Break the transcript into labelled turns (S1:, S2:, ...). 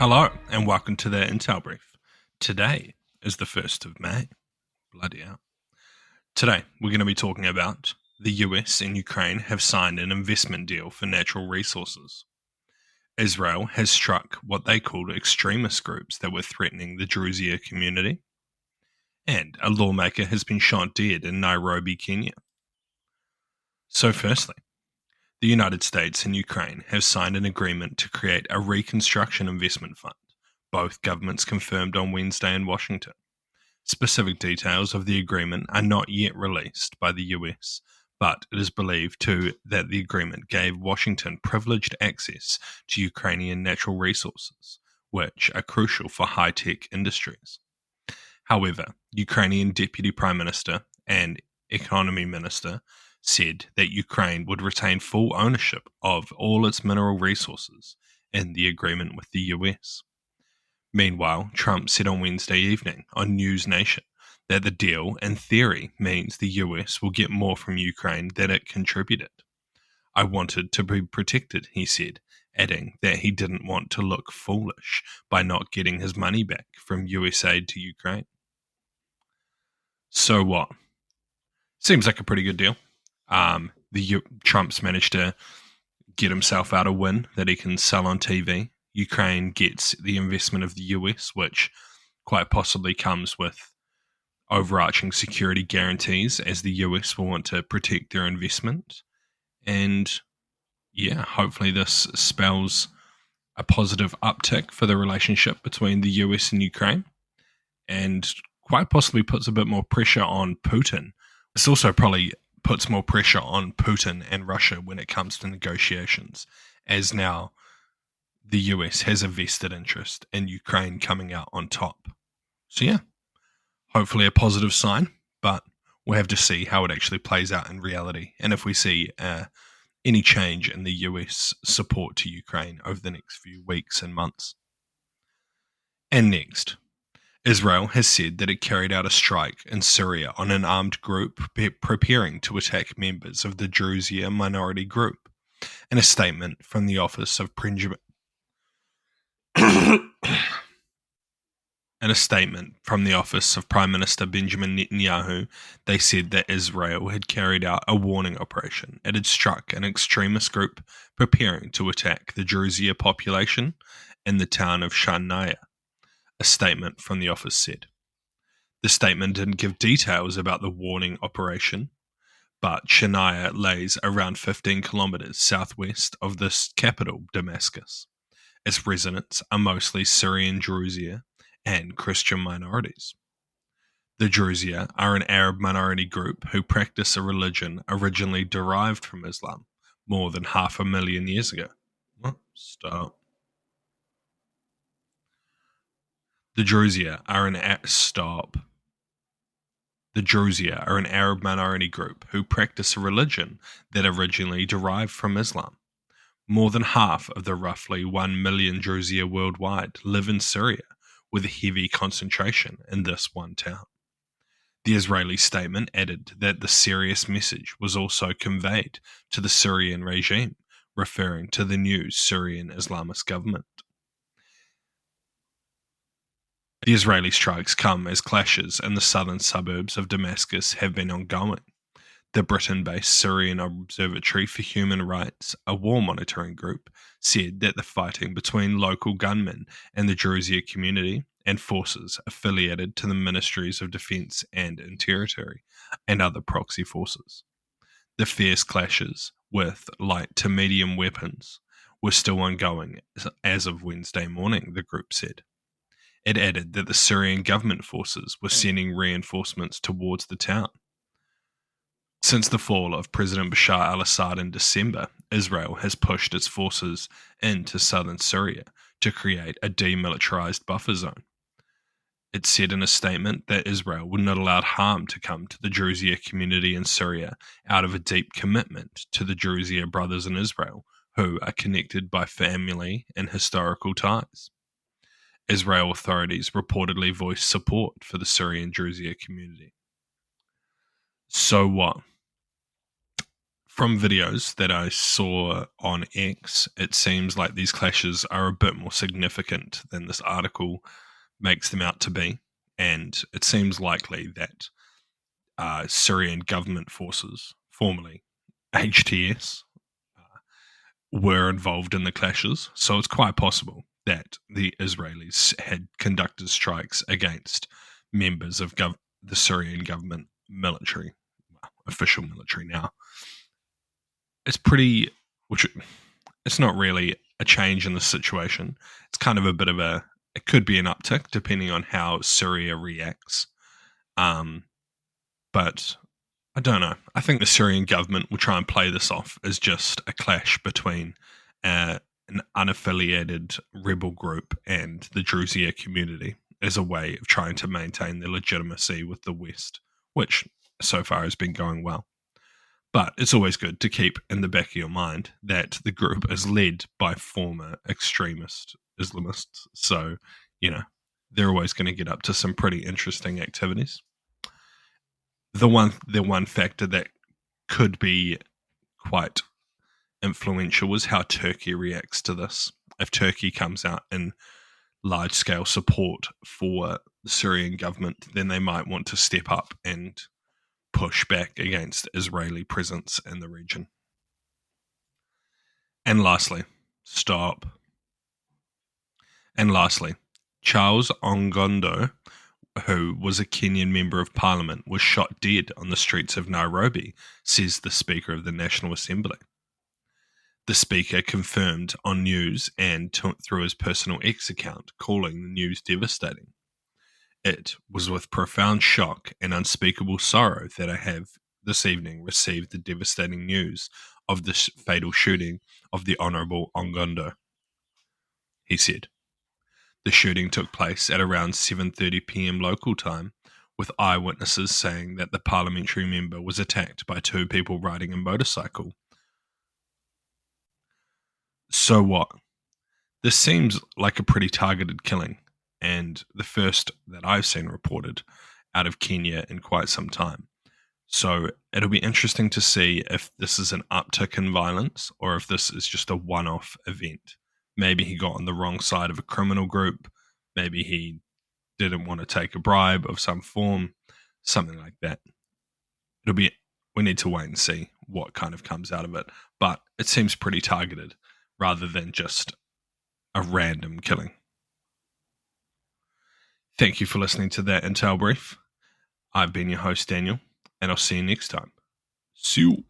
S1: Hello, and welcome to the Intel Brief. Today is the 1st of May. Bloody hell. Today, we're going to be talking about the US and Ukraine have signed an investment deal for natural resources. Israel has struck what they called extremist groups that were threatening the Druze community. And a lawmaker has been shot dead in Nairobi, Kenya. So firstly, the United States and Ukraine have signed an agreement to create a reconstruction investment fund. Both governments confirmed on Wednesday in Washington. Specific details of the agreement are not yet released by the US, but it is believed too that the agreement gave Washington privileged access to Ukrainian natural resources, which are crucial for high-tech industries. However, Ukrainian Deputy Prime Minister and Economy Minister said that Ukraine would retain full ownership of all its mineral resources in the agreement with the US. Meanwhile, Trump said on Wednesday evening on News Nation that the deal, in theory, means the US will get more from Ukraine than it contributed. I wanted to be protected, he said, adding that he didn't want to look foolish by not getting his money back from US aid to Ukraine. So what? Seems like a pretty good deal. Trump's managed to get himself out a win that he can sell on TV. Ukraine gets the investment of the US, which quite possibly comes with overarching security guarantees, as the US will want to protect their investment. And yeah, hopefully this spells a positive uptick for the relationship between the US and Ukraine, and quite possibly puts a bit more pressure on Putin. This also probably puts more pressure on Putin and Russia when it comes to negotiations, as now the US has a vested interest in Ukraine coming out on top. So yeah, hopefully a positive sign, but we'll have to see how it actually plays out in reality, and if we see any change in the US support to Ukraine over the next few weeks and months. And next, Israel has said that it carried out a strike in Syria on an armed group preparing to attack members of the Druze minority group. In a statement from the office of Prime Minister Benjamin Netanyahu, they said that Israel had carried out a warning operation. It had struck an extremist group preparing to attack the Druze population in the town of Shania. A statement from the office said. The statement didn't give details about the warning operation, but Shania lays around 15 kilometers southwest of the capital, Damascus. Its residents are mostly Syrian Druze and Christian minorities. The Druze are an Arab minority group who practice a religion originally derived from Islam more than 500,000 years ago. Stop. The Druze are an Arab minority group who practice a religion that originally derived from Islam. More than half of the roughly 1 million Druze worldwide live in Syria, with a heavy concentration in this one town. The Israeli statement added that the serious message was also conveyed to the Syrian regime, referring to the new Syrian Islamist government. The Israeli strikes come as clashes in the southern suburbs of Damascus have been ongoing. The Britain-based Syrian Observatory for Human Rights, a war monitoring group, said that the fighting between local gunmen and the Druze community and forces affiliated to the Ministries of Defence and Interior and other proxy forces. The fierce clashes with light to medium weapons were still ongoing as of Wednesday morning, the group said. It added that the Syrian government forces were sending reinforcements towards the town. Since the fall of President Bashar al-Assad in December, Israel has pushed its forces into southern Syria to create a demilitarized buffer zone. It said in a statement that Israel would not allow harm to come to the Druze community in Syria out of a deep commitment to the Druze brothers in Israel, who are connected by family and historical ties. Israel authorities reportedly voiced support for the Syrian Druze community. So what? From videos that I saw on X, it seems like these clashes are a bit more significant than this article makes them out to be. And it seems likely that Syrian government forces, formerly HTS, were involved in the clashes. So it's quite possible that the Israelis had conducted strikes against members of the Syrian government military, official military now. It's pretty, which it's not really a change in the situation. It's kind of a bit of it could be an uptick depending on how Syria reacts. But I don't know. I think the Syrian government will try and play this off as just a clash between an unaffiliated rebel group and the Druze community as a way of trying to maintain their legitimacy with the West, which so far has been going well. But it's always good to keep in the back of your mind that the group is led by former extremist Islamists. So, they're always going to get up to some pretty interesting activities. The one factor that could be quite influential is how Turkey reacts to this. If Turkey comes out in large scale support for the Syrian government, then they might want to step up and push back against Israeli presence in the region. And lastly, Charles Ongondo, who was a Kenyan member of parliament, was shot dead on the streets of Nairobi, says the Speaker of the National Assembly. The Speaker confirmed on news and through his personal X account, calling the news devastating. It was with profound shock and unspeakable sorrow that I have this evening received the devastating news of the fatal shooting of the Honourable Ongondo, he said. The shooting took place at around 7:30 p.m. local time, with eyewitnesses saying that the parliamentary member was attacked by two people riding a motorcycle. So what? This seems like a pretty targeted killing, and the first that I've seen reported out of Kenya in quite some time. So it'll be interesting to see if this is an uptick in violence or if this is just a one-off event. Maybe he got on the wrong side of a criminal group. Maybe he didn't want to take a bribe of some form, something like that. We need to wait and see what kind of comes out of it. But it seems pretty targeted rather than just a random killing. Thank you for listening to that Intel Brief. I've been your host, Daniel, and I'll see you next time. See you.